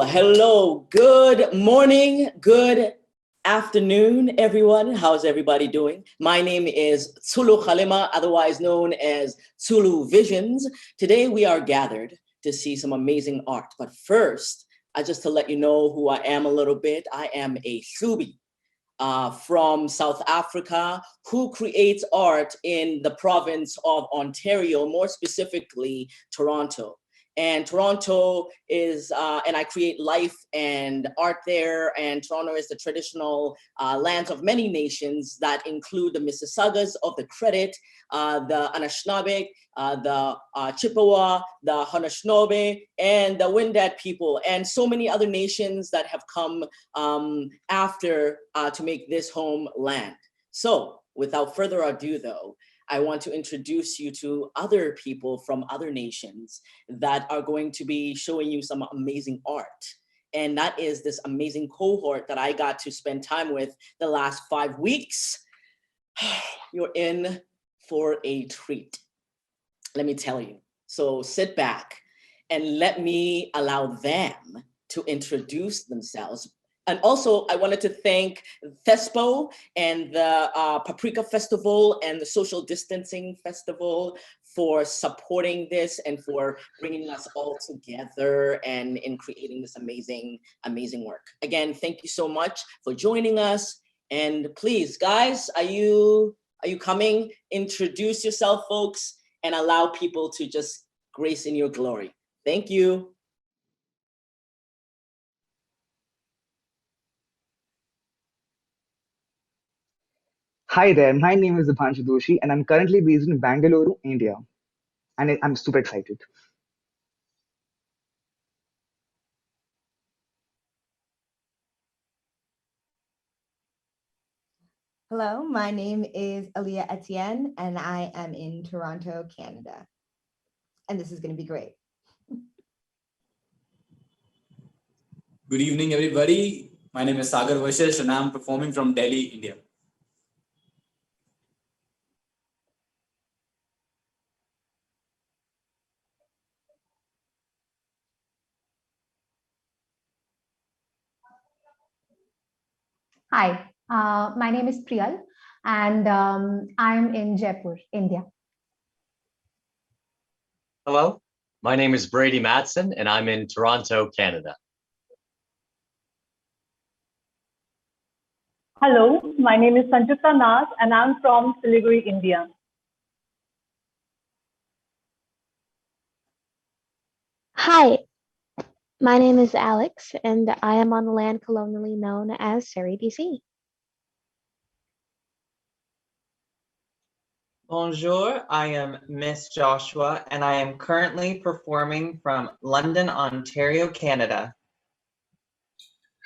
Hello, good morning, good afternoon, everyone. How's everybody doing? My name is Tsulu Khalima, otherwise known as Tsulu Visions. Today we are gathered to see some amazing art. But first, just to let you know who I am a little bit, I am a Hlubi from South Africa who creates art in the province of Ontario, more specifically Toronto. And Toronto is, and I create life and art there. And Toronto is the traditional lands of many nations that include the Mississaugas of the Credit, the Anishinaabe, the Chippewa, the Haudenosaunee, and the Wendat people, and so many other nations that have come after to make this home land. So without further ado, though, I want to introduce you to other people from other nations that are going to be showing you some amazing art. And that is this amazing cohort that I got to spend time with the last 5 weeks. You're in for a treat, let me tell you. So sit back and let me allow them to introduce themselves. And also, I wanted to thank Thespo and the Paprika Festival and the Social Distancing Festival for supporting this and for bringing us all together and in creating this amazing, amazing work. Again, thank you so much for joining us. And please, guys, are you coming? Introduce yourself, folks, and allow people to just grace in your glory. Thank you. Hi there, my name is Dibhanshu Doshi and I'm currently based in Bangalore, India. And I'm super excited. Hello, my name is Aaliyah Etienne and I am in Toronto, Canada. And this is going to be great. Good evening, everybody. My name is Sagar Vashish and I'm performing from Delhi, India. Hi, my name is Priyal and I'm in Jaipur, India. Hello, my name is Brady Matson and I'm in Toronto, Canada. Hello, my name is Sanjukta Nas and I'm from Siliguri, India. Hi, my name is Alex and I am on the land colonially known as Surrey, BC. Bonjour, I am Miss Joshua and I am currently performing from London, Ontario, Canada.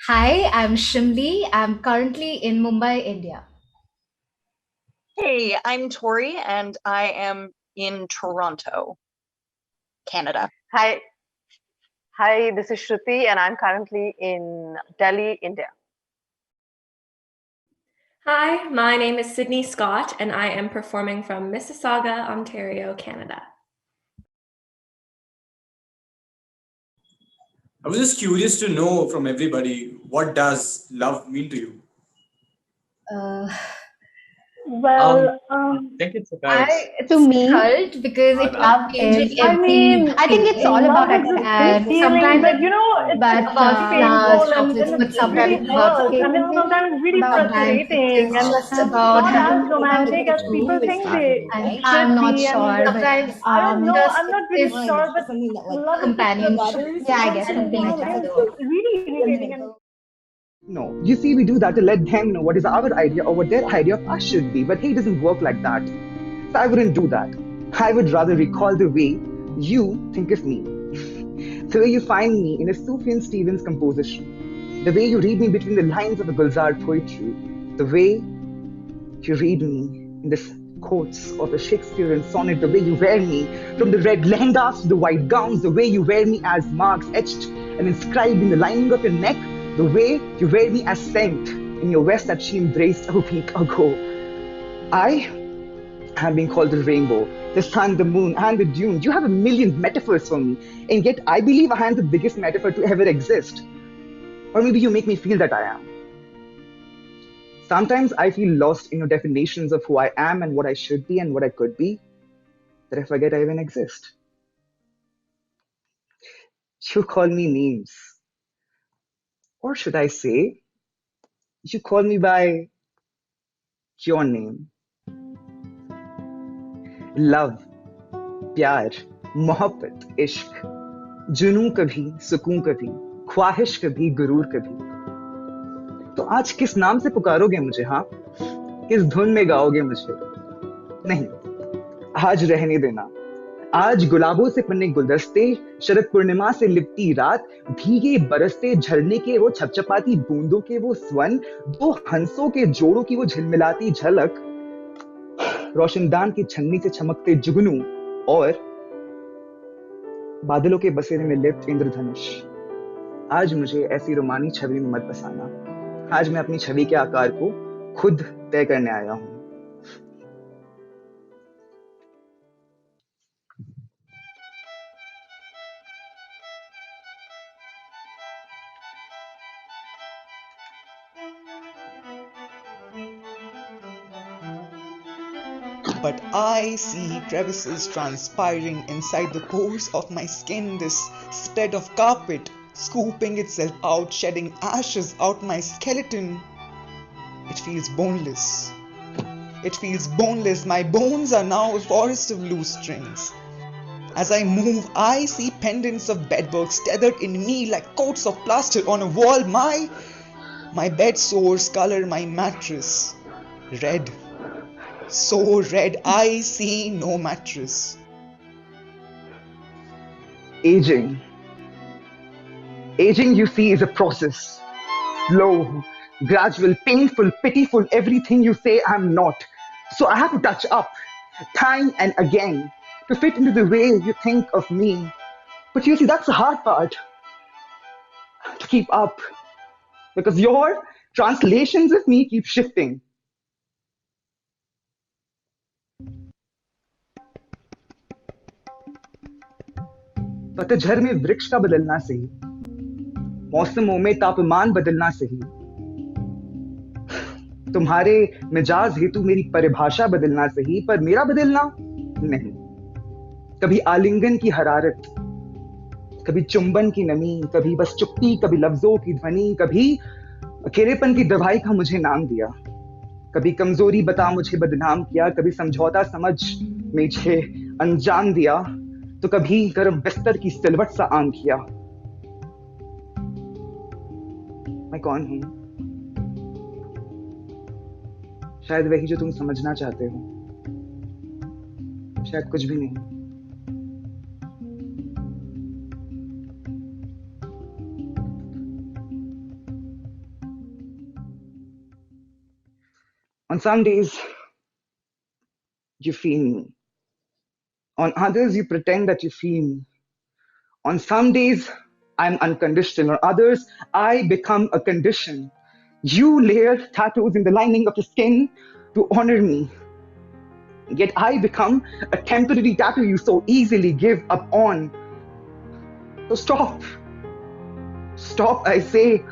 Hi, I'm Shimli. I'm currently in Mumbai, India. Hey, I'm Torey and I am in Toronto, Canada. Hi, this is Shruti and I'm currently in Delhi, India. Hi, my name is Sydney Scott and I am performing from Mississauga, Ontario, Canada. I was just curious to know from everybody, what does love mean to you? I think it's about to me cult because it love is I think it's all about and sometimes but you know it's about painful and but it's really hurts. I mean sometimes it's really frustrating and just about not as romantic as people think they I'm not be. sure, but I don't know, I'm not really sure, but love is companionship. Yeah, I guess something like that. It's really irritating and No, you see, we do that to let them know what is our idea or what their idea of us should be. But hey, it doesn't work like that. So I wouldn't do that. I would rather recall the way you think of me. The way you find me in a Sufjan Stevens composition. The way you read me between the lines of a Gulzar poetry. The way you read me in this quotes of a Shakespearean sonnet, the way you wear me, from the red lehengas to the white gowns, the way you wear me as marks etched and inscribed in the lining of your neck, the way you wear me as scent in your vest that she embraced a week ago. I have been called the rainbow, the sun, the moon, and the dune. You have a million metaphors for me, and yet I believe I am the biggest metaphor to ever exist. Or maybe you make me feel that I am. Sometimes I feel lost in your definitions of who I am and what I should be and what I could be, that I forget I even exist. You call me names. Or should I say, you call me by your name. Love, प्यार, मोहब्बत, इश्क, जुनून कभी, सुकून कभी, ख्वाहिश कभी, गुरूर कभी. तो आज किस नाम से पुकारोगे मुझे? हाँ, किस धुन में गाओगे मुझे? नहीं, आज रहने देना. आज गुलाबों से बने गुलदस्ते, शरद पूर्णिमा से लिपटी रात, भीगे बरसते झरने के वो छपछपाती बूंदों के वो स्वन, दो हंसों के जोड़ों की वो झिलमिलाती झलक, रोशनदान की छन्नी से चमकते जुगनू और बादलों के बसेरे में लिप्त इंद्रधनुष. आज मुझे ऐसी रोमानी छवि में मत बसाना. आज मैं अपनी छवि के आकार को खुद तय करने आया हूं. But I see crevices transpiring inside the pores of my skin, this spread of carpet scooping itself out, shedding ashes out my skeleton. It feels boneless. It feels boneless. My bones are now a forest of loose strings. As I move, I see pendants of bedbugs tethered in me like coats of plaster on a wall. My bed sores color my mattress red. So red, I see no mattress. Aging. Aging, you see, is a process. Slow, gradual, painful, pitiful, everything you say I'm not. So I have to touch up, time and again, to fit into the way you think of me. But you see, that's the hard part. To keep up. Because your translations of me keep shifting. पतझड़ में वृक्ष का बदलना सही, मौसमों में तापमान बदलना सही, तुम्हारे मिजाज हेतु मेरी परिभाषा बदलना सही, पर मेरा बदलना नहीं. कभी आलिंगन की हरारत, कभी चुंबन की नमी, कभी बस चुप्पी, कभी लफ्जों की ध्वनि, कभी अकेलेपन की दवाई का मुझे नाम दिया, कभी कमजोरी बता मुझे बदनाम किया, कभी समझौता समझ मुझे अंजाम दिया, तो कभी गर्म बिस्तर की सिलवट सा आम किया. मैं कौन हूं? शायद वही जो तुम समझना चाहते हो, शायद कुछ भी नहीं. On some days, you feel me. On others, you pretend that you feel me. On some days, I'm unconditional. On others, I become a condition. You layer tattoos in the lining of your skin to honor me. Yet I become a temporary tattoo you so easily give up on. So stop. Stop, I say.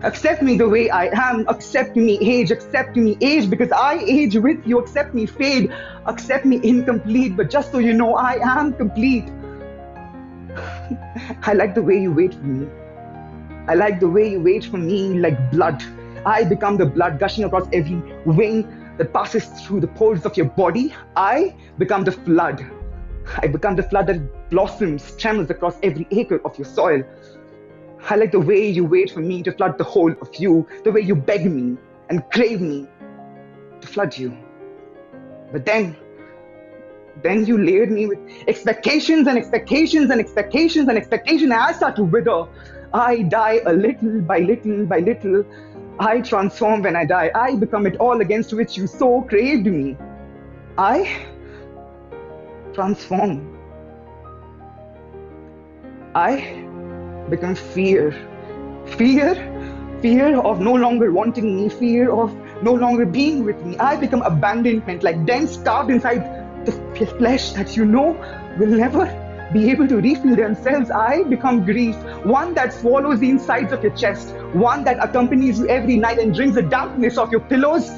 Accept me the way I am. Accept me age. Accept me age because I age with you. Accept me fade. Accept me incomplete. But just so you know, I am complete. I like the way you wait for me. I like the way you wait for me like blood. I become the blood gushing across every vein that passes through the pores of your body. I become the flood. I become the flood that blossoms, tremors across every acre of your soil. I like the way you wait for me to flood the whole of you, the way you beg me and crave me to flood you. But then you layered me with expectations and expectations and expectations and expectations, and I start to wither. I die a little by little by little. I transform when I die. I become it all against which you so craved me. I transform. I become fear. Fear of no longer wanting me, fear of no longer being with me. I become abandonment, like dents carved inside the flesh that you know will never be able to refill themselves. I become grief, one that swallows the insides of your chest, one that accompanies you every night and drinks the dampness of your pillows.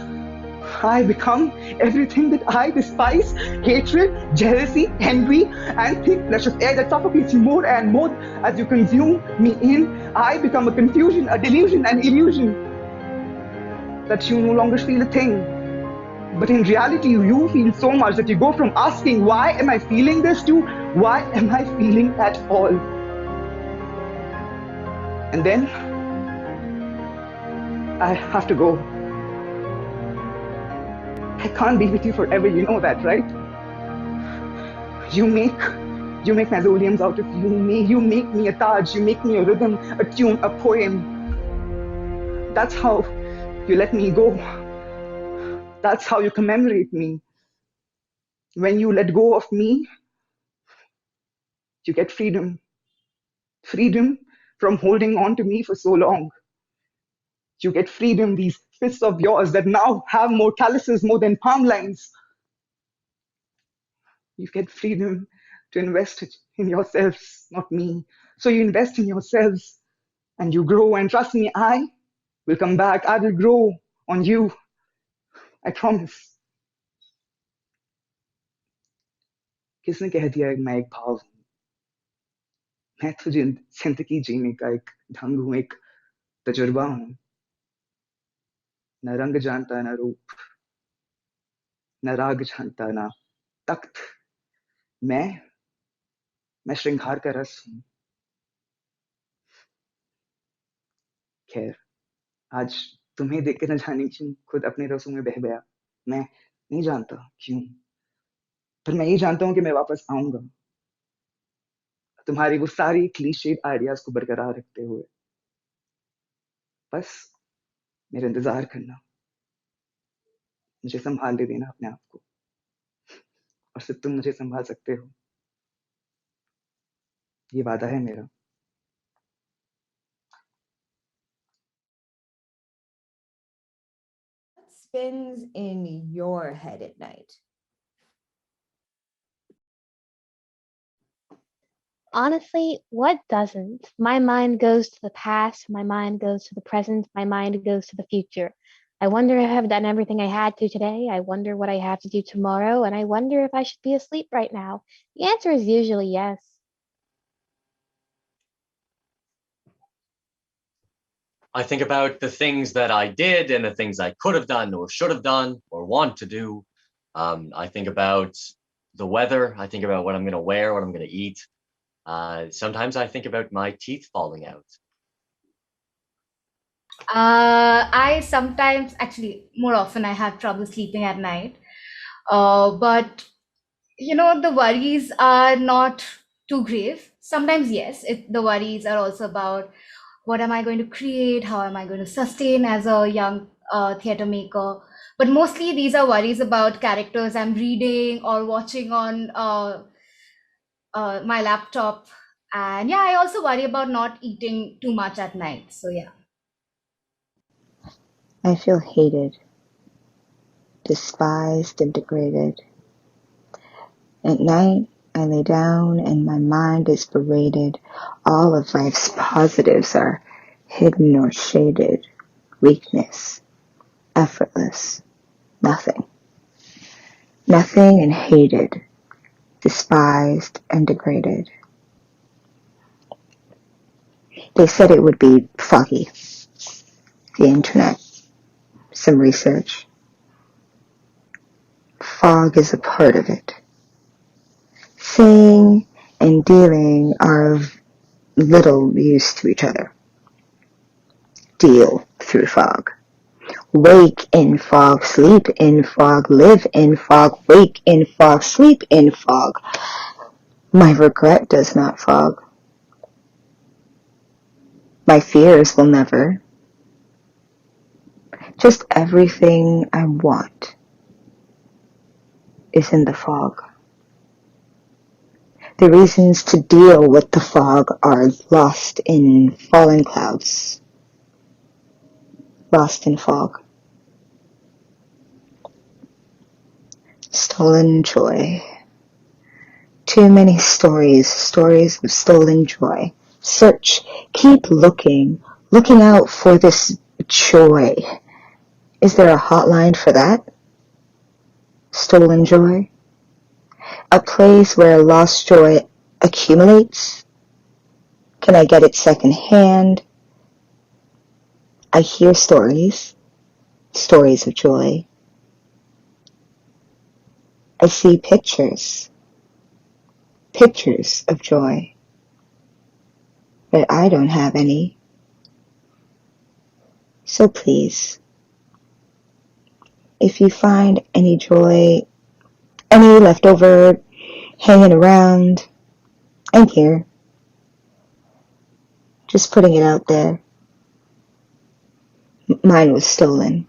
I become everything that I despise: hatred, jealousy, envy, and thick flesh of air that suffocates you more and more as you consume me in. I become a confusion, a delusion, an illusion that you no longer feel a thing. But in reality, you feel so much that you go from asking, why am I feeling this, to why am I feeling at all? And then I have to go. I can't be with you forever, you know that, right? You make mausoleums out of you. You make me a taj. You make me a rhythm, a tune, a poem. That's how you let me go. That's how you commemorate me. When you let go of me, you get freedom. Freedom from holding on to me for so long. You get freedom, these fists of yours that now have more calluses, more than palm lines. You get freedom to invest it in yourselves, not me. So you invest in yourselves and you grow, and trust me, I will come back. I will grow on you. I promise. किसने कह दिया मैं एक भाव हूं? मैं तो जिंदगी जीने का एक ढंग हूं, एक तजुर्बा हूं. न रंग जानता, न रूप, न राग जानता, न तख्त. मैं श्रृंगार का रस हूं. खैर, आज तुम्हें देख के न जाने क्यों खुद अपने रसों में बह गया. मैं नहीं जानता क्यों, पर मैं ये जानता हूं कि मैं वापस आऊंगा, तुम्हारी वो सारी क्लीशेड आइडियाज को बरकरार रखते हुए. बस मेरा इंतजार करना, मुझे संभाल देना अपने आप को, और सिर्फ तुम मुझे संभाल सकते हो. ये वादा है मेरा. What spins in your head at night? Honestly, what doesn't? My mind goes to the past, my mind goes to the present, my mind goes to the future. I wonder if I've done everything I had to today. I wonder what I have to do tomorrow, and I wonder if I should be asleep right now. The answer is usually yes. I think about the things that I did and the things I could have done or should have done or want to do. I think about the weather. I think about what I'm going to wear, what I'm going to eat. Sometimes I think about my teeth falling out. I sometimes, actually, more often, I have trouble sleeping at night. But the worries are not too grave. Sometimes, yes, the worries are also about what am I going to create? How am I going to sustain as a young theater maker? But mostly these are worries about characters I'm reading or watching on my laptop. And yeah, I also worry about not eating too much at night. So yeah. I feel hated, despised, and degraded. At night, I lay down and my mind is berated. All of life's positives are hidden or shaded. Weakness, effortless, nothing. Nothing and hated, despised and degraded. They said it would be foggy. The internet, some research. Fog is a part of it. Saying and dealing are of little use to each other. Deal through fog. Wake in fog, sleep in fog, live in fog, wake in fog, sleep in fog. My regret does not fog. My fears will never. Just everything I want is in the fog. The reasons to deal with the fog are lost in fallen clouds, lost in fog. Stolen joy. Too many stories of stolen joy. Search, keep looking out for this joy. Is there a hotline for that? Stolen joy? A place where lost joy accumulates? Can I get it secondhand? I hear stories of joy. I see pictures of joy, but I don't have any. So please, if you find any joy, any leftover hanging around, I'm here. Just putting it out there. Mine was stolen.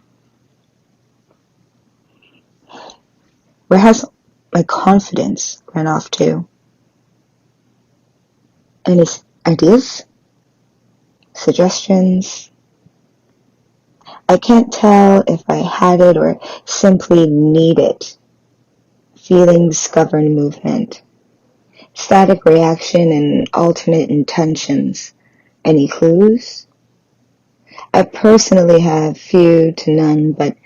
Where has my confidence run off to? Any ideas? Suggestions? I can't tell if I had it or simply need it. Feelings govern movement. Static reaction and alternate intentions. Any clues? I personally have few to none, but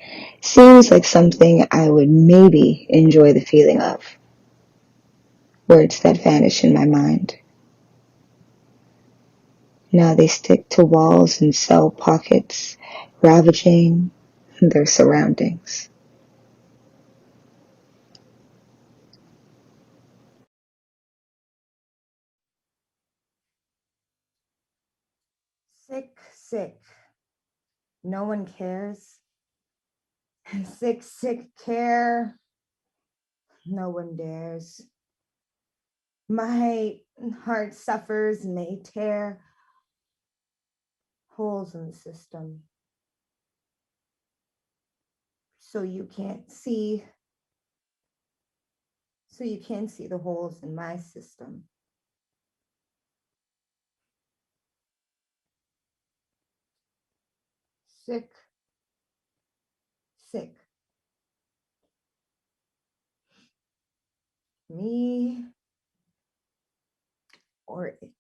seems like something I would maybe enjoy the feeling of. Words that vanish in my mind. Now they stick to walls and cell pockets, ravaging their surroundings. Sick, sick. No one cares. Sick, sick care. No one dares. My heart suffers, may tear holes in the system. So you can't see the holes in my system. Sick, sick. Me or it.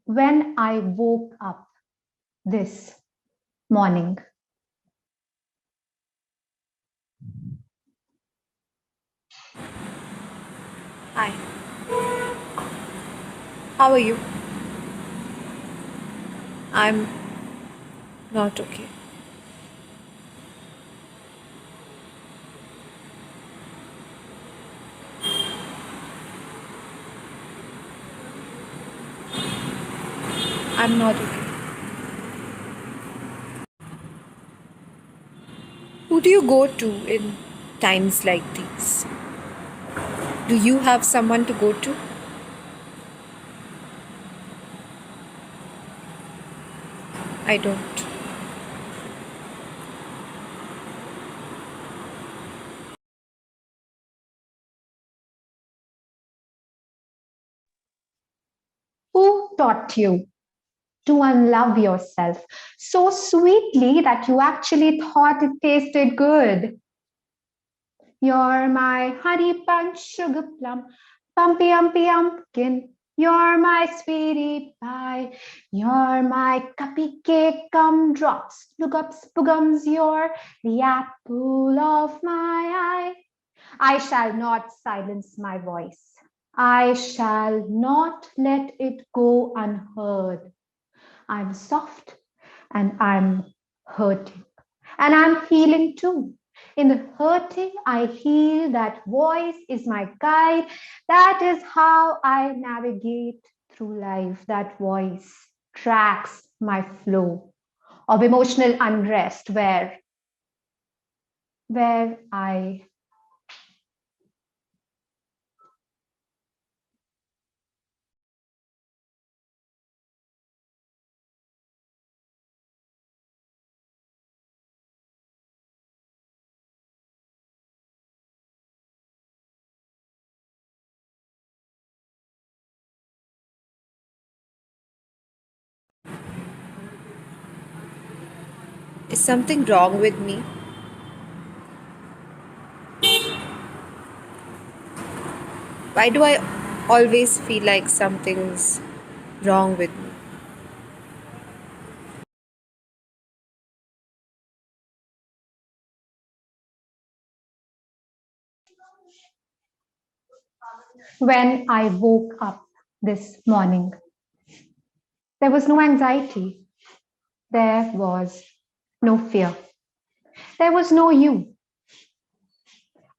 When I woke up this morning, Hi. How are you? I'm not okay. I'm not okay. Who do you go to in times like these? Do you have someone to go to? I don't. who taught you to unlove yourself so sweetly that you actually thought it tasted good? You're my honey bunch, sugar plum, pumpy umpy pumpkin. You're my sweetie pie. You're my cupcake gumdrops, lookups, boogums. You're the apple of my eye. I shall not silence my voice. I shall not let it go unheard. I'm soft and I'm hurting and I'm healing too. In the hurting, I heal. That voice is my guide. That is how I navigate through life. That voice tracks my flow of emotional unrest where I Is something wrong with me? Why do I always feel like something's wrong with me? When I woke up this morning, there was no anxiety. There was no fear. There was no you.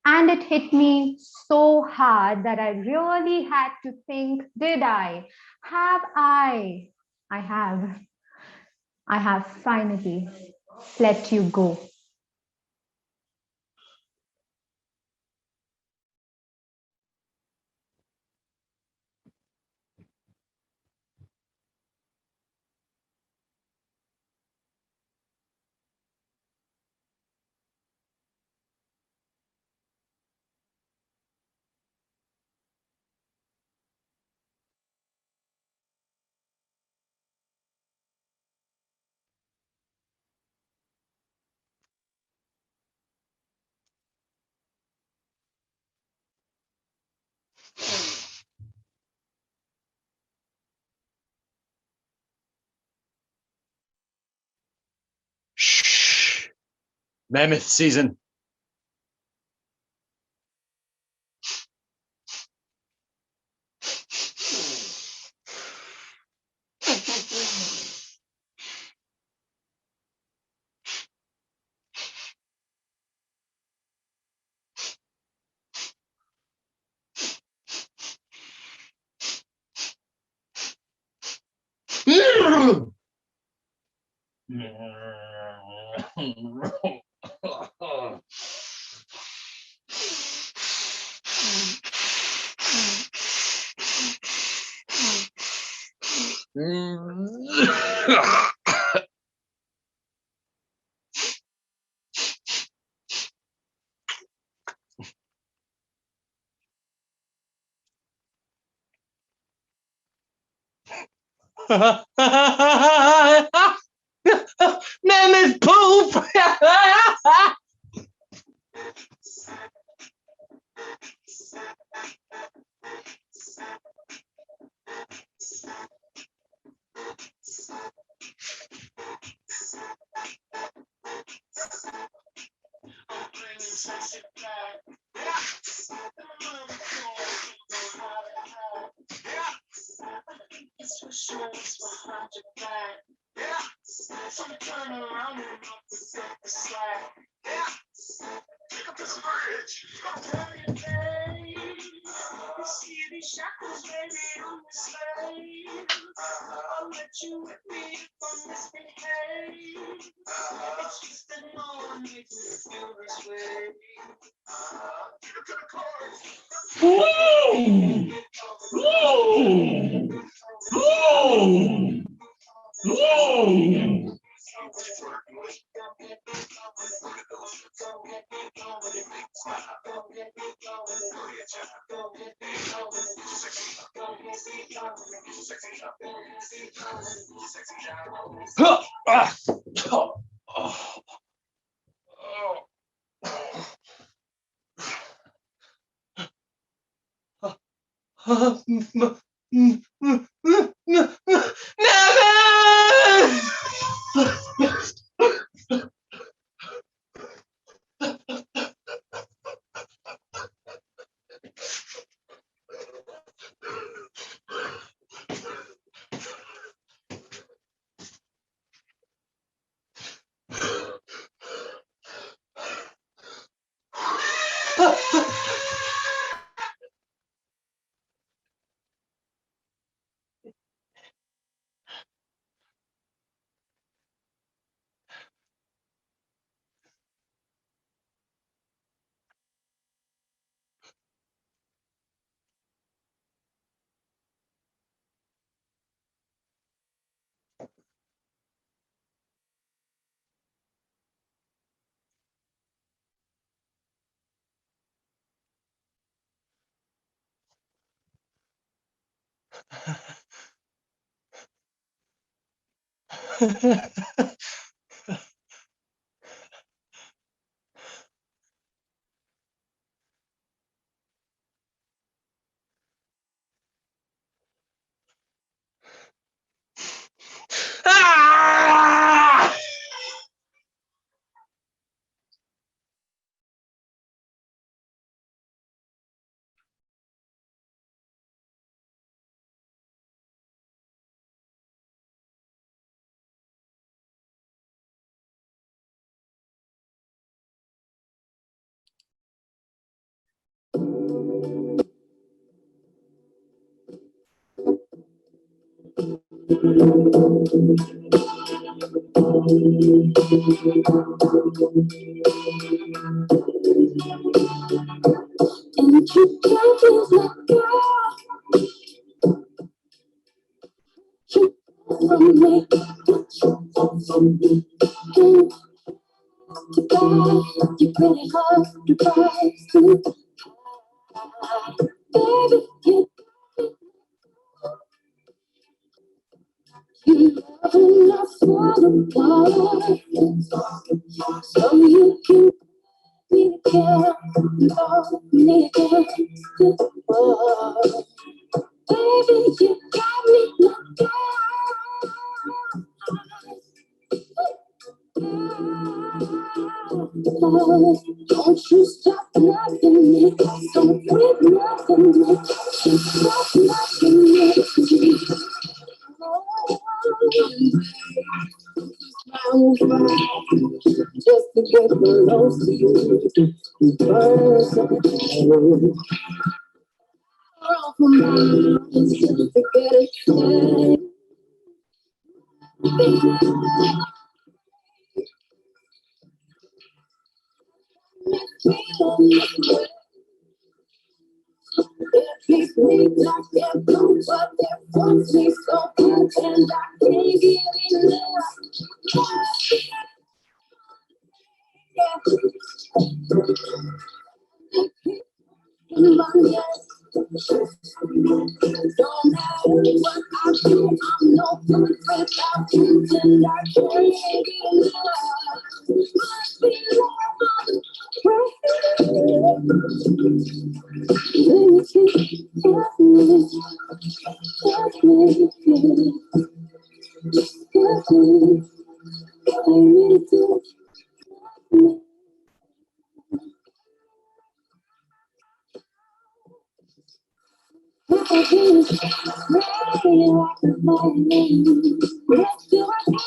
And it hit me so hard that I really had to think, did I? Have I? I have. I have finally let you go. Shh. Mammoth season. Mammoth poop! Ah! And you can't give my girl, you from me, from me. And to buy, you pretty hard to buy, to baby, you love enough for the bar, so you can me again, love me again. Oh, baby, you got me locked down. Don't you stop loving me, don't quit loving me, stop loving me. I will fight just to get close to you. Burn something. All for miles just to get it. It keeps me like they're blue, but it wants me so bad, and I can't get enough. In my head, no matter what I do, I'm no good without you, and I can't get enough. Must be love. When you keep me, touch me, I really do. I feel ready like my name. Let's do it.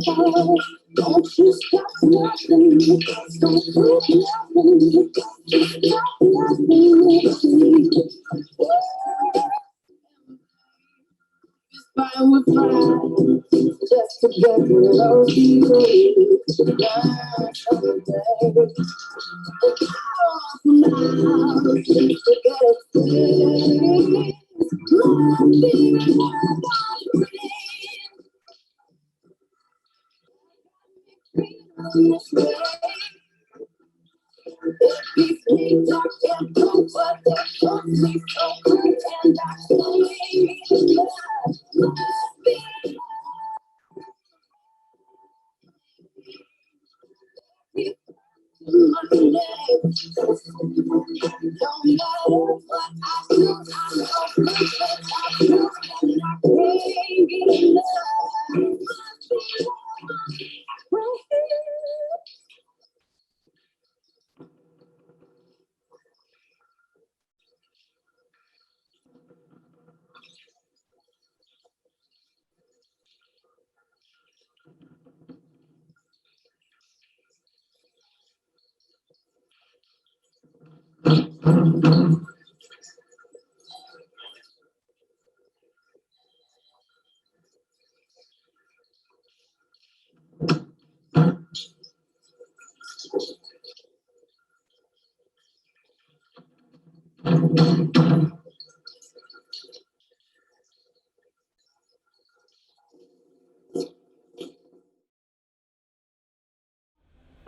Baby, don't you stop loving me, don't quit loving me, stop loving me. Fine with fine, just to get close to you. Now, just to get it.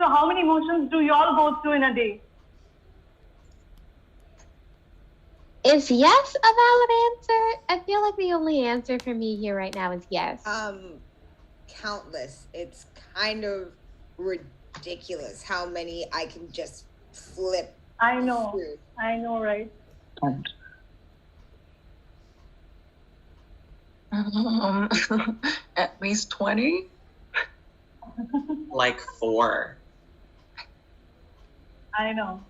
So how many emotions do y'all go through in a day? Is yes a valid answer? I feel like the only answer for me here right now is yes. countless. It's kind of ridiculous how many I can just flip I know, through. right? At least 20? Like 4. I know.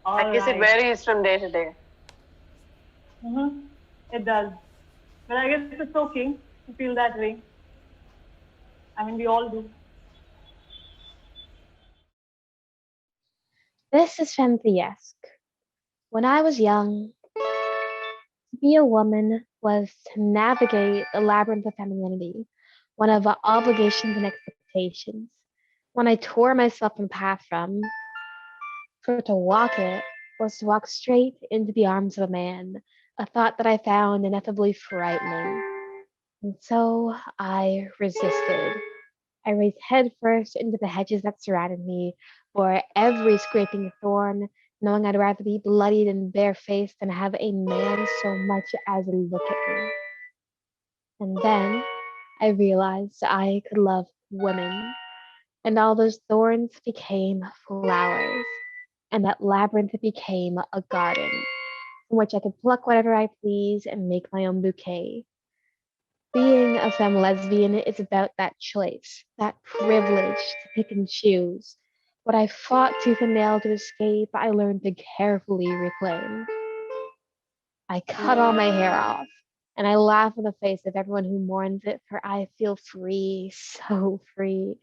I guess it varies from day to day. It does. But I guess it's okay to feel that way. I mean, we all do. This is Femtheesque. When I was young, to be a woman was to navigate the labyrinth of femininity, one of obligations and expectations. When I tore myself from path from, for to walk it was to walk straight into the arms of a man, a thought that I found ineffably frightening. And so I resisted. I raced headfirst into the hedges that surrounded me, bore every scraping thorn, knowing I'd rather be bloodied and barefaced than have a man so much as look at me. And then I realized I could love women, and all those thorns became flowers, and that labyrinth became a garden from which I could pluck whatever I please and make my own bouquet. Being a femme lesbian is about that choice, that privilege to pick and choose. What I fought tooth and nail to escape, I learned to carefully reclaim. I cut all my hair off, and I laugh in the face of everyone who mourns it, for I feel free, so free.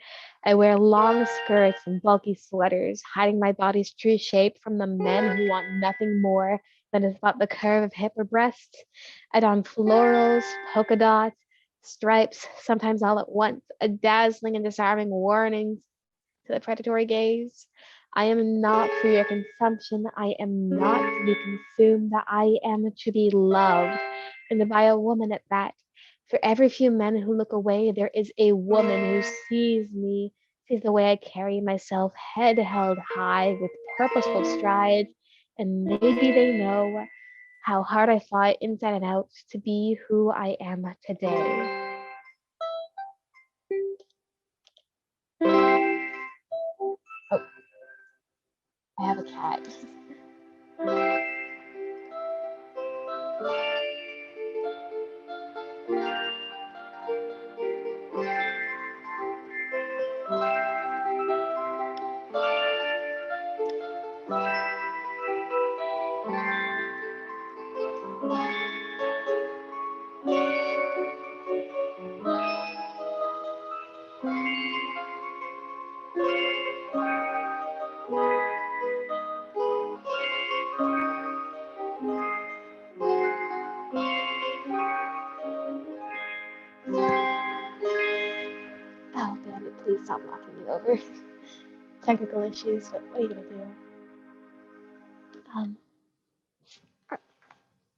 I wear long skirts and bulky sweaters, hiding my body's true shape from the men who want nothing more than to spot the curve of hip or breast. I don florals, polka dots, stripes, sometimes all at once, a dazzling and disarming warning to the predatory gaze. I am not for your consumption. I am not to be consumed. I am to be loved, and by a woman at that. For every few men who look away, there is a woman who sees me, sees the way I carry myself, head held high with purposeful strides, and maybe they know how hard I fought inside and out to be who I am today. Oh, I have a cat. Oh, damn it, please stop knocking me over. Technical issues, but what are you gonna do? Um,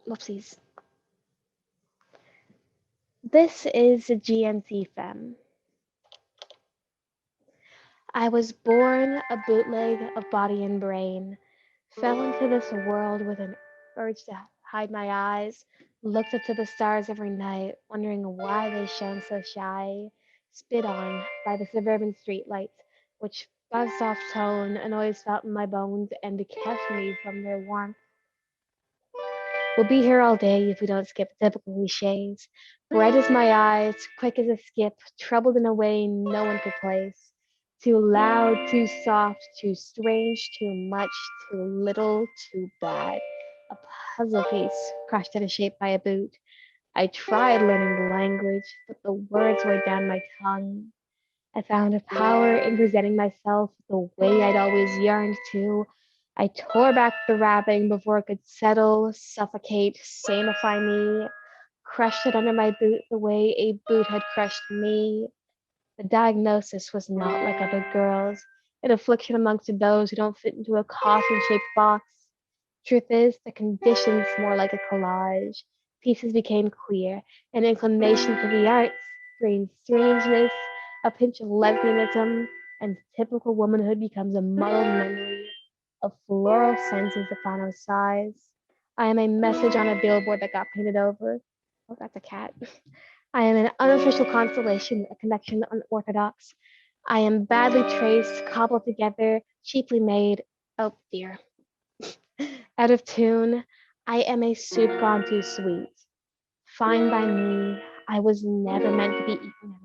whoopsies. This is a GNC Femme. I was born a bootleg of body and brain, fell into this world with an urge to hide my eyes, looked up to the stars every night, wondering why they shone so shy, spit on by the suburban streetlights, which buzzed off tone and always felt in my bones and kept me from their warmth. We'll be here all day if we don't skip typical cliches. Bright as my eyes, quick as a skip, troubled in a way no one could place. Too loud, too soft, too strange, too much, too little, too bad. A puzzle piece crushed into shape by a boot. I tried learning the language, but the words weighed down my tongue. I found a power in presenting myself the way I'd always yearned to. I tore back the wrapping before it could settle, suffocate, samify me, crushed it under my boot the way a boot had crushed me. The diagnosis was not like other girls, an affliction amongst those who don't fit into a coffin-shaped box. Truth is, the condition's more like a collage. Pieces became clear, an inclination for the arts, strangeness, a pinch of lesbianism, and typical womanhood becomes a muddled memory of floral senses upon our sighs. I am a message on a billboard that got painted over. Oh, that's a cat. I am an unofficial constellation, a connection unorthodox. I am badly traced, cobbled together, cheaply made. Oh dear. Out of tune. I am a soup gone too sweet. Fine by me. I was never meant to be eaten anyway.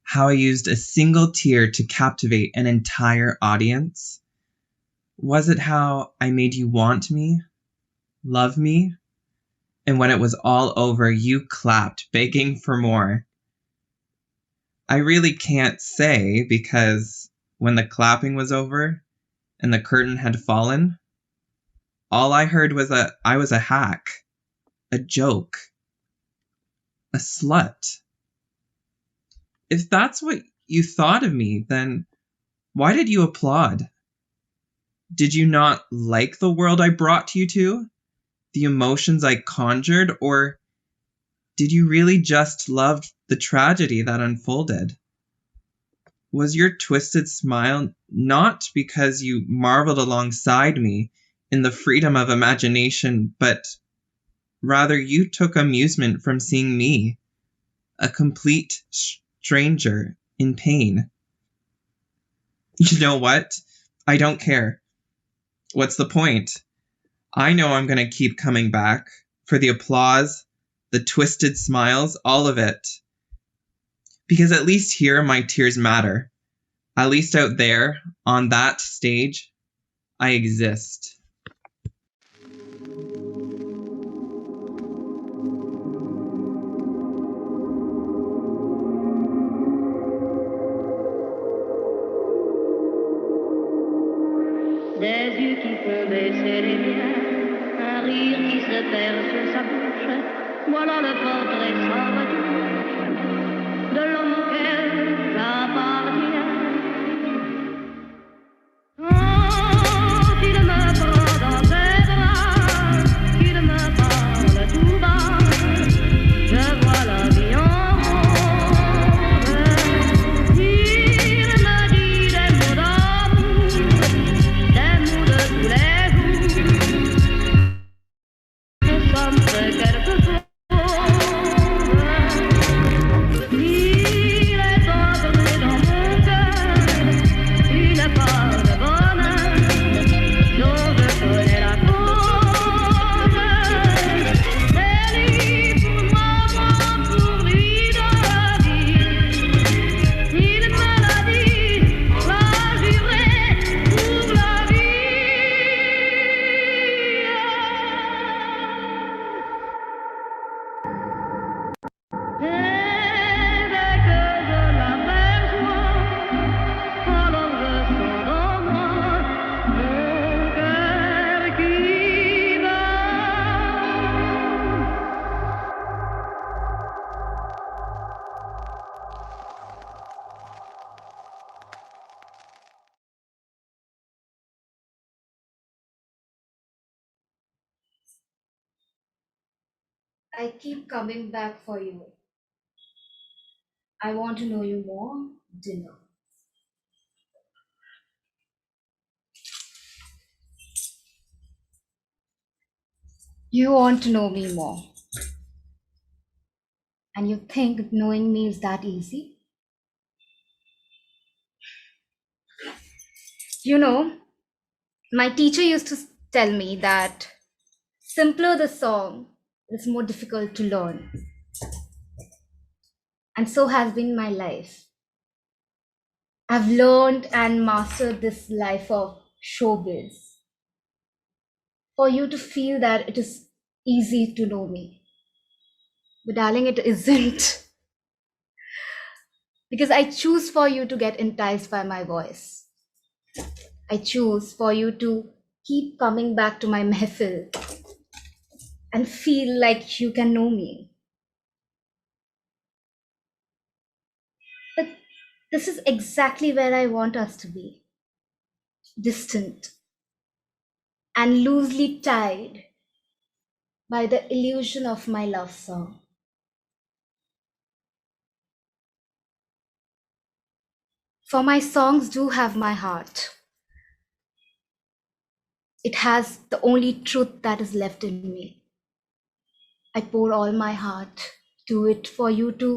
How I used a single tear to captivate an entire audience? Was it how I made you want me, love me? And when it was all over, you clapped, begging for more. I really can't say because when the clapping was over and the curtain had fallen, all I heard was I was a hack, a joke, a slut. If that's what you thought of me, then why did you applaud? Did you not like the world I brought you to? The emotions I conjured? Or did you really just love the tragedy that unfolded? Was your twisted smile not because you marveled alongside me in the freedom of imagination, but rather you took amusement from seeing me, a complete stranger in pain? You know what? I don't care. What's the point? I know I'm going to keep coming back for the applause, the twisted smiles, all of it. Because at least here my tears matter. At least out there, on that stage, I exist. Des yeux qui font baisser les miens, un rire qui se perd sur sa bouche. Voilà le portrait sans retouche de l'homme auquel j'appartiens. Quand il me prend dans ses bras, qu'il me parle tout bas, je vois la vie en rose. Il me dit des mots d'amour, des mots de tous les jours, que ça me fait quelque chose. Il est entré dans mon cœur une part de bonheur dont je connais la cause. C'est lui pour moi, moi pour lui dans la vie. Il me l'a dit, l'a juré pour la vie. Et dès que je l'aperçois, alors je sens dans moi mon cœur qui bat. I keep coming back for you. I want to know you more. Dinner. You want to know me more. And you think knowing me is that easy? You know, my teacher used to tell me that simpler the song, it's more difficult to learn. And so has been my life. I've learned and mastered this life of showbiz. For you to feel that it is easy to know me. But darling, it isn't. Because I choose for you to get enticed by my voice. I choose for you to keep coming back to my mehfil and feel like you can know me. But this is exactly where I want us to be. Distant and loosely tied by the illusion of my love song. For my songs do have my heart. It has the only truth that is left in me. I pour all my heart to it for you to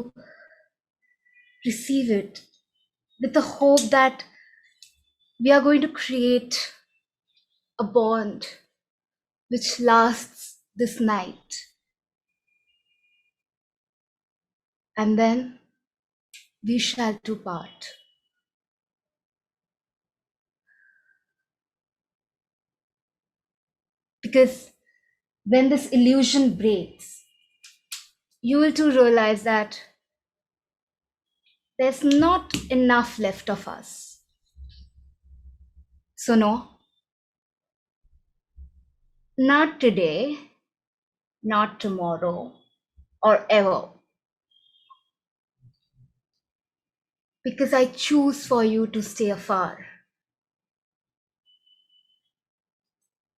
receive it with the hope that we are going to create a bond which lasts this night. And then we shall to part. Because when this illusion breaks, you will too realize that there's not enough left of us. So no, not today, not tomorrow, or ever. Because I choose for you to stay afar.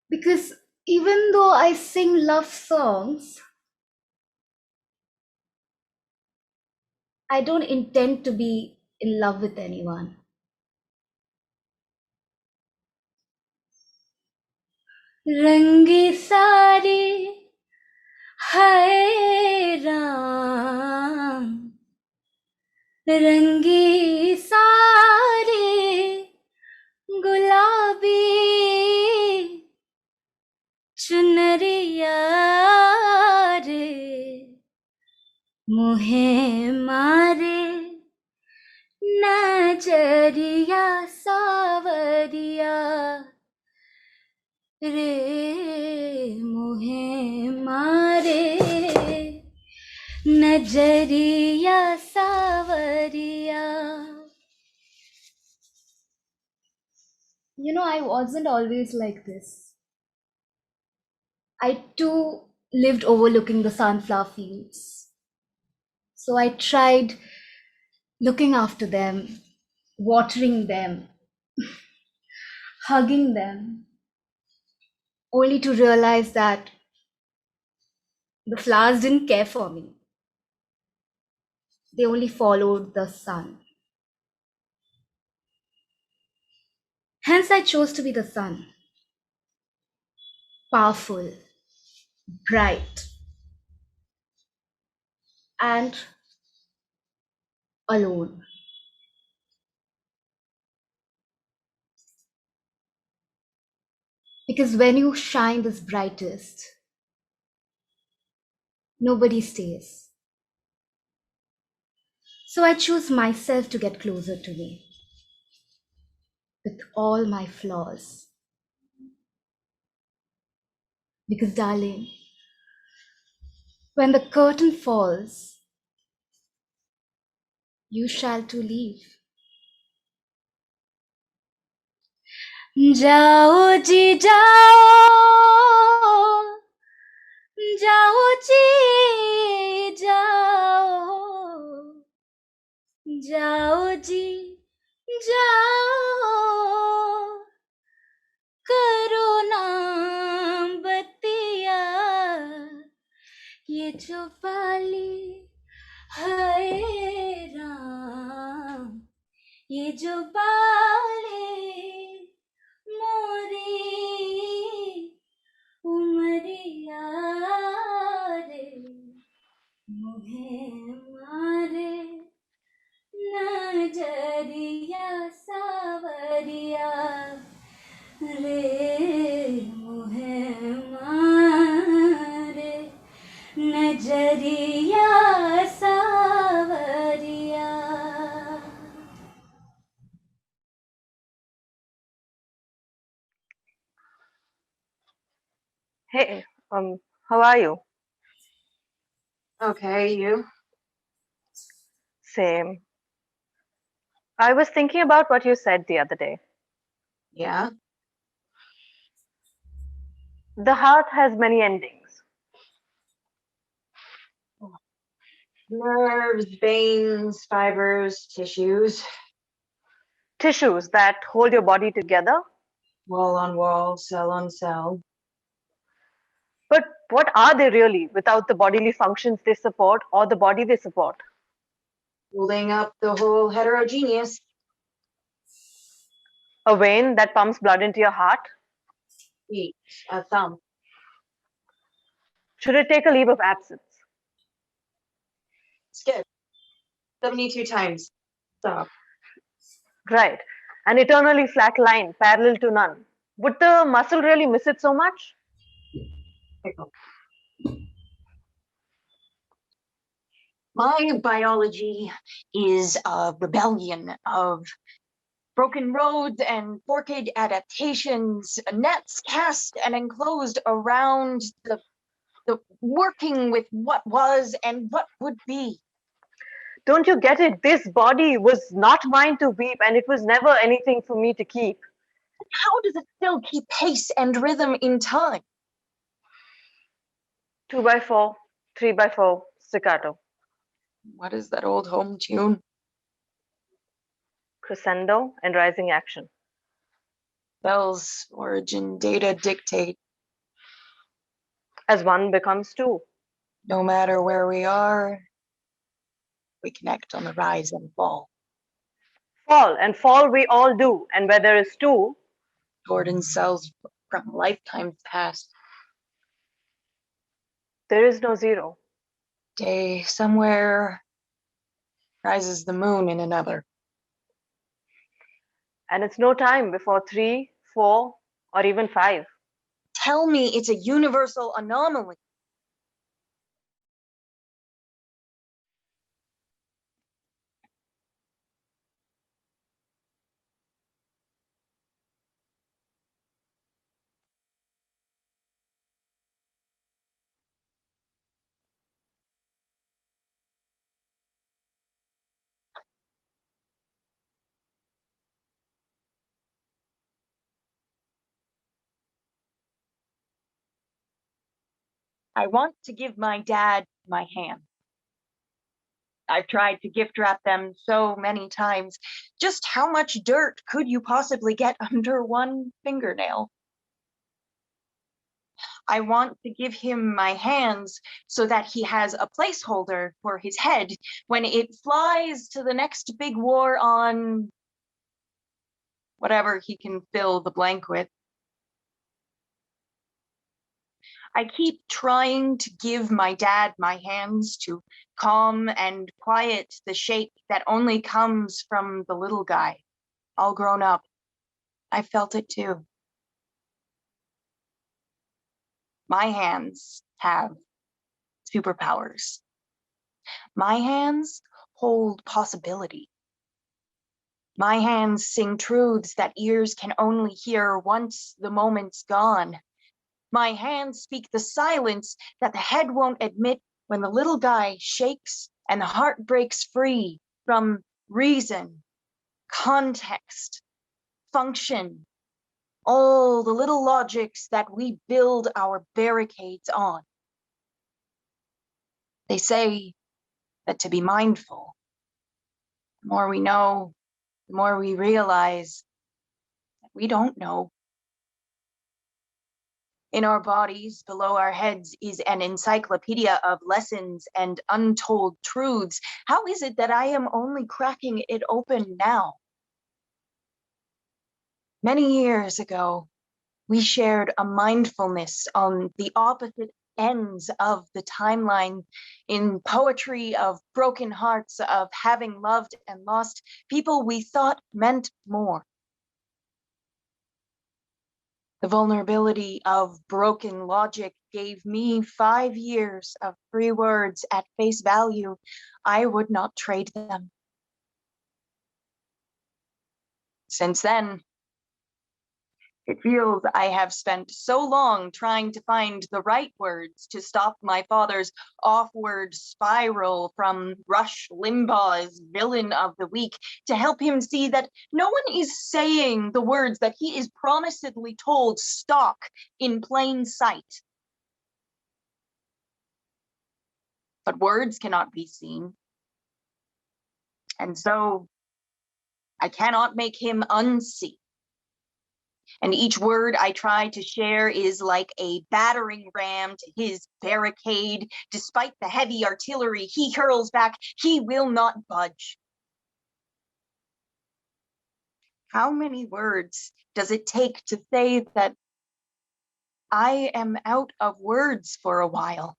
Because even though I sing love songs, I don't intend to be in love with anyone. Rangi sari hai Ram, rangi sari gulabi chunariya re मुहे मारे नजरिया सावरिया रे मुहे मारे नजरिया सावरिया. You know, I wasn't always like this. I too lived overlooking the sunflower fields. So I tried looking after them, watering them, hugging them, only to realize that the flowers didn't care for me. They only followed the sun. Hence, I chose to be the sun. Powerful, bright, and alone. Because when you shine this brightest, nobody stays. So I choose myself to get closer to me with all my flaws. Because, darling, when the curtain falls, you shall too leave. जाओ जी जाओ, जाओ जी जाओ, जाओ जी जाओ, करो ना बतिया, ये जो बाली है राम, ये जो बाली मोरी उमरिया रे मुहे मारे नजरिया सावरिया रे मुहे मारे नजरिया सावरिया. Hey, how are you? Okay, you? Same. I was thinking about what you said the other day. Yeah? The heart has many endings. Nerves, veins, fibers, tissues. Tissues that hold your body together. Wall on wall, cell on cell. But what are they really without the bodily functions they support or the body they support? Holding up the whole heterogeneous. A vein that pumps blood into your heart? Feet, a thumb. Should it take a leave of absence? Skip. 72 times. Stop. Right. An eternally flat line, parallel to none. Would the muscle really miss it so much? Pickle. My biology is a rebellion of broken roads and forked adaptations, nets cast and enclosed around the working with what was and what would be. Don't you get it? This body was not mine to weep, and it was never anything for me to keep. How does it still keep pace and rhythm in time? 2x4, 3x4, staccato. What is that old home tune? Crescendo and rising action. Bells, origin, data dictate. As one becomes two. No matter where we are, we connect on the rise and fall. Fall, and fall we all do. And where there is two, Jordan cells from lifetimes past. There is no zero. Day somewhere rises the moon in another. And it's no time before 3, 4, or even 5. Tell me it's a universal anomaly. I want to give my dad my hand. I've tried to gift wrap them so many times. Just how much dirt could you possibly get under one fingernail? I want to give him my hands so that he has a placeholder for his head when it flies to the next big war on whatever he can fill the blank with. I keep trying to give my dad my hands to calm and quiet the shake that only comes from the little guy, all grown up. I felt it too. My hands have superpowers. My hands hold possibility. My hands sing truths that ears can only hear once the moment's gone. My hands speak the silence that the head won't admit when the little guy shakes and the heart breaks free from reason, context, function, all the little logics that we build our barricades on. They say that to be mindful, the more we know, the more we realize that we don't know. In our bodies, below our heads, is an encyclopedia of lessons and untold truths. How is it that I am only cracking it open now? Many years ago, we shared a mindfulness on the opposite ends of the timeline in poetry of broken hearts, of having loved and lost people we thought meant more. The vulnerability of broken logic gave me 5 years of free words at face value. I would not trade them. Since then, it feels I have spent so long trying to find the right words to stop my father's offward spiral from Rush Limbaugh's villain of the week, to help him see that no one is saying the words that he is promisedly told stalk in plain sight. But words cannot be seen. And so I cannot make him unsee. And each word I try to share is like a battering ram to his barricade. Despite the heavy artillery he hurls back, he will not budge. How many words does it take to say that I am out of words for a while?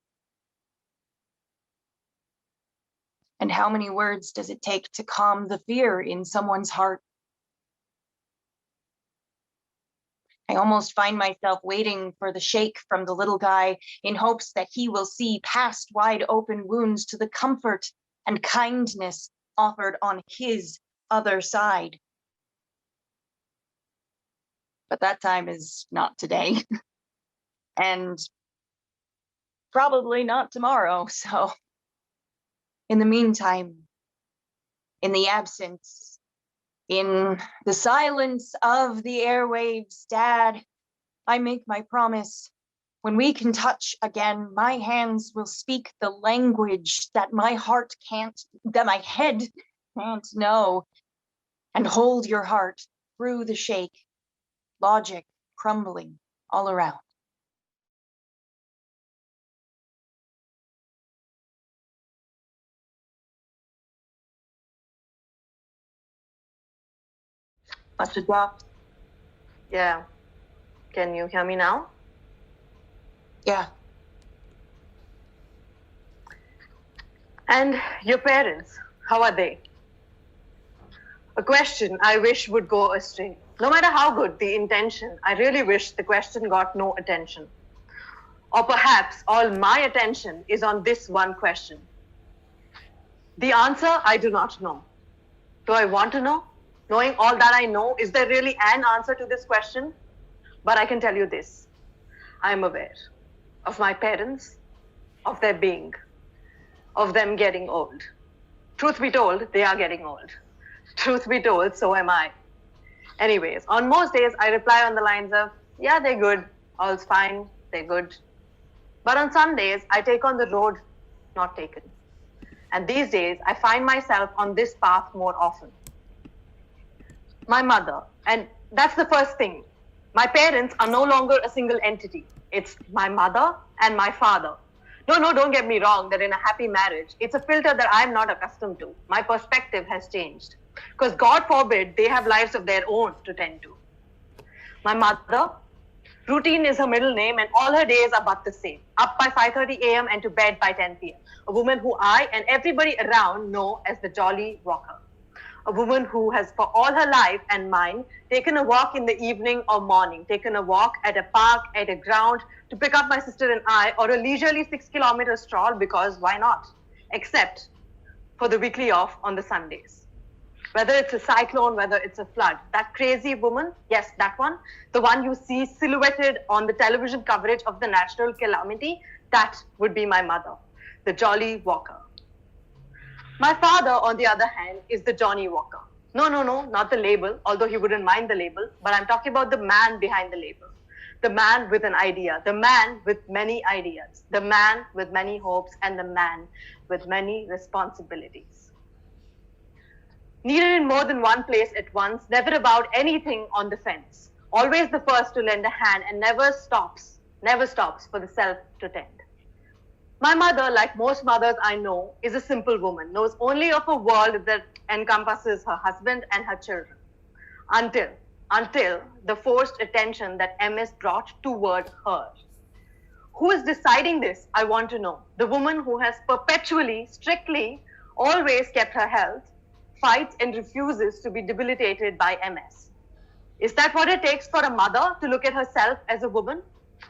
And how many words does it take to calm the fear in someone's heart? I almost find myself waiting for the shake from the little guy in hopes that he will see past wide open wounds to the comfort and kindness offered on his other side. But that time is not today. And probably not tomorrow. So in the meantime, in the absence, in the silence of the airwaves, Dad, I make my promise. When we can touch again, my hands will speak the language that my heart can't, that my head can't know, and hold your heart through the shake, logic crumbling all around. Yeah. Can you hear me now? Yeah. And your parents, how are they? A question I wish would go astray. No matter how good the intention, I really wish the question got no attention. Or perhaps all my attention is on this one question. The answer I do not know. Do I want to know? Knowing all that I know, is there really an answer to this question? But I can tell you this. I am aware of my parents, of their being, of them getting old. Truth be told, they are getting old. Truth be told, so am I. Anyways, on most days, I reply on the lines of, yeah, they're good, all's fine, they're good. But on some days, I take on the road not taken. And these days, I find myself on this path more often. My mother, and that's the first thing. My parents are no longer a single entity. It's my mother and my father. No, don't get me wrong, that in a happy marriage, it's a filter that I'm not accustomed to. My perspective has changed. Because God forbid, they have lives of their own to tend to. My mother, routine is her middle name, and all her days are but the same. Up by 5:30 a.m. and to bed by 10 p.m. A woman who I and everybody around know as the jolly walker. A woman who has for all her life and mine taken a walk in the evening or morning, taken a walk at a park, at a ground to pick up my sister and I, or a leisurely 6-kilometer stroll because why not? Except for the weekly off on the Sundays. Whether it's a cyclone, whether it's a flood, that crazy woman, yes, that one, the one you see silhouetted on the television coverage of the natural calamity, that would be my mother, the jolly walker. My father, on the other hand, is the Johnny Walker. No, not the label, although he wouldn't mind the label, but I'm talking about the man behind the label. The man with an idea, the man with many ideas, the man with many hopes, and the man with many responsibilities. Needed in more than one place at once, never about anything on the fence. Always the first to lend a hand and never stops for the self to tend. My mother, like most mothers I know, is a simple woman, knows only of a world that encompasses her husband and her children. Until the forced attention that MS brought toward her. Who is deciding this, I want to know. The woman who has perpetually, strictly, always kept her health, fights and refuses to be debilitated by MS. Is that what it takes for a mother to look at herself as a woman,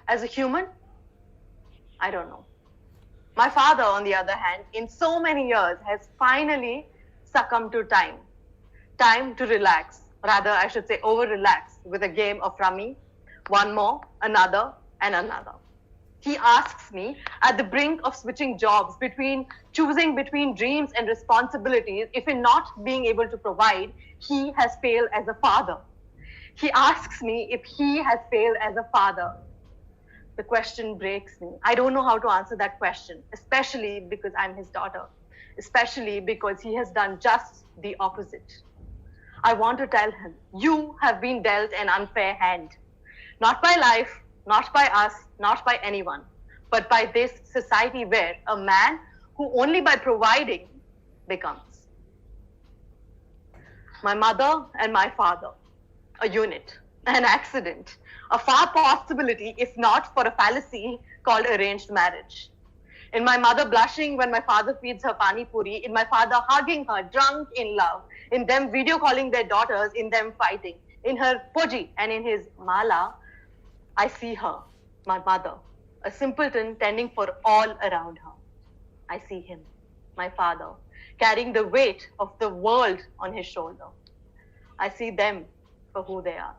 as a human? I don't know. My father, on the other hand, in so many years, has finally succumbed to time. Time to relax. Rather, I should say over-relax with a game of rummy. One more, another, and another. He asks me, at the brink of switching jobs, choosing between dreams and responsibilities, if in not being able to provide, he has failed as a father. He asks me if he has failed as a father. The question breaks me. I don't know how to answer that question, especially because I'm his daughter, especially because he has done just the opposite. I want to tell him, you have been dealt an unfair hand. Not by life, not by us, not by anyone, but by this society where a man who only by providing becomes. My mother and my father, a unit, an accident, a far possibility if not for a fallacy called arranged marriage. In my mother blushing when my father feeds her pani puri, in my father hugging her drunk in love, in them video calling their daughters, in them fighting, in her puji and in his mala, I see her, my mother, a simpleton tending for all around her. I see him, my father, carrying the weight of the world on his shoulder. I see them for who they are.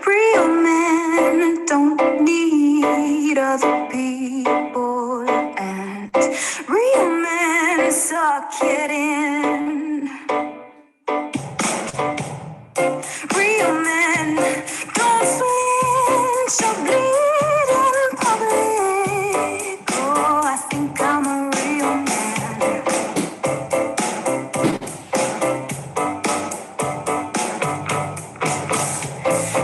Real men don't need other people, and real men suck it in. Real men don't flinch or bleed in public. Oh, I think I'm a real man.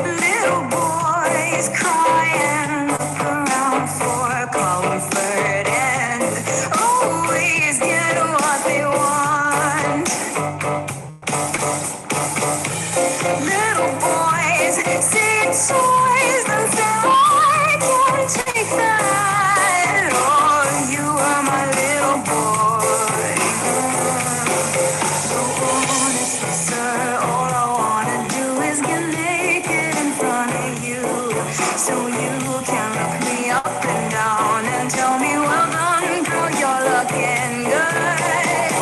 Little boys cry and look around for comfort and always get what they want. Little boys see toys and say, I can't take that. Oh, you are my little boy. So honestly, sir, all I wanna do is get naked in front of you, so you can look me up and down and tell me, well done, girl, you're looking good.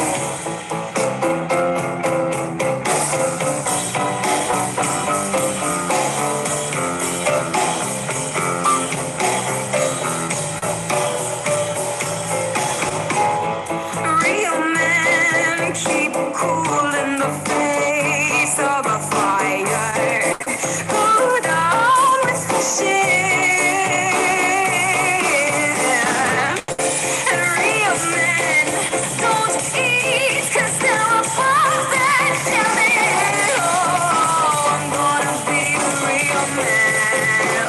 Real men keep cool in the face of a fire. Go down with the shit. And real men don't eat 'cause they're above that. Damn it. Oh, I'm gonna be a real man.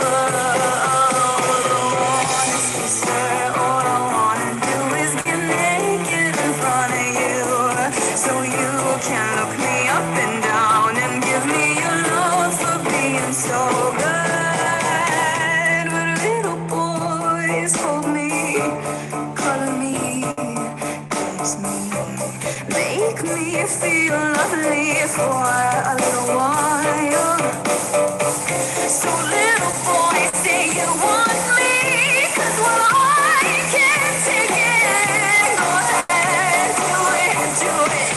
Honestly, sir, all I wanna do is get naked in front of you, so you can look me up and down and give me your love for being so good. But little boys hold me, color me, kiss me, make me feel lovely for a little while. So little boys say you want me, 'cause well I can't take it. Go ahead, do it.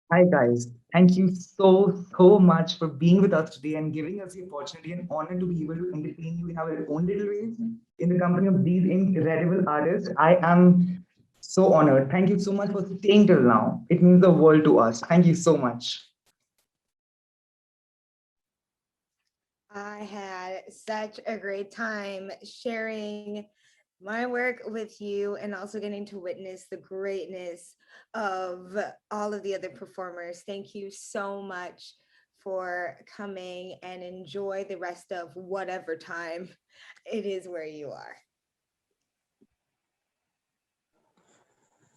Hi guys, thank you so much for being with us today and giving us the opportunity and honor to be able to entertain you in our own little ways in the company of these incredible artists. I am so honored. Thank you so much for staying till now. It means the world to us. Thank you so much. I had such a great time sharing my work with you and also getting to witness the greatness of all of the other performers. Thank you so much for coming and enjoy the rest of whatever time it is where you are.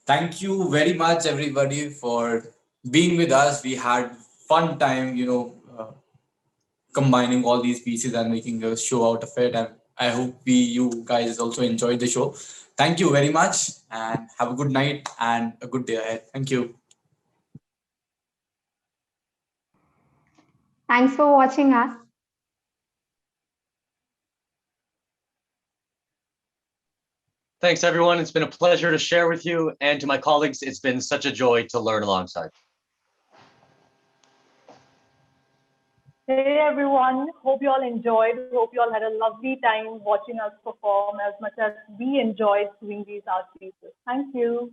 Thank you very much, everybody, for being with us. We had fun time, combining all these pieces and making a show out of it. And I hope you guys also enjoyed the show. Thank you very much, and have a good night and a good day ahead. Thank you. Thanks for watching us. Thanks, everyone. It's been a pleasure to share with you. And to my colleagues, it's been such a joy to learn alongside. Hey everyone, hope you all enjoyed. Hope you all had a lovely time watching us perform as much as we enjoyed doing these art pieces. Thank you.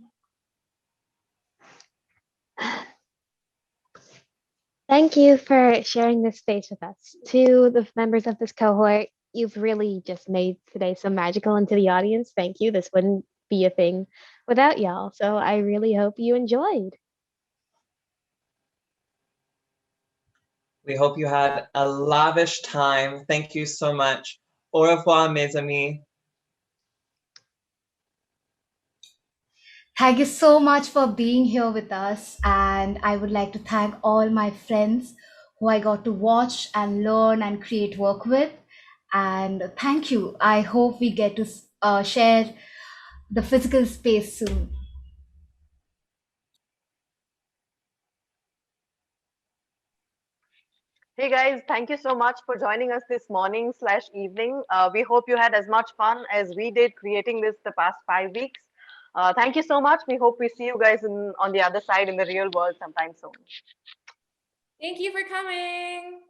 Thank you for sharing this space with us. To the members of this cohort, you've really just made today so magical, and to the audience, thank you. This wouldn't be a thing without y'all. So I really hope you enjoyed. We hope you had a lavish time. Thank you so much. Au revoir, mes amis. Thank you so much for being here with us. And I would like to thank all my friends who I got to watch and learn and create work with. And thank you. I hope we get to share the physical space soon. Hey guys, thank you so much for joining us this morning / evening. We hope you had as much fun as we did creating this the past 5 weeks. Thank you so much. We hope we see you guys on the other side in the real world sometime soon. Thank you for coming.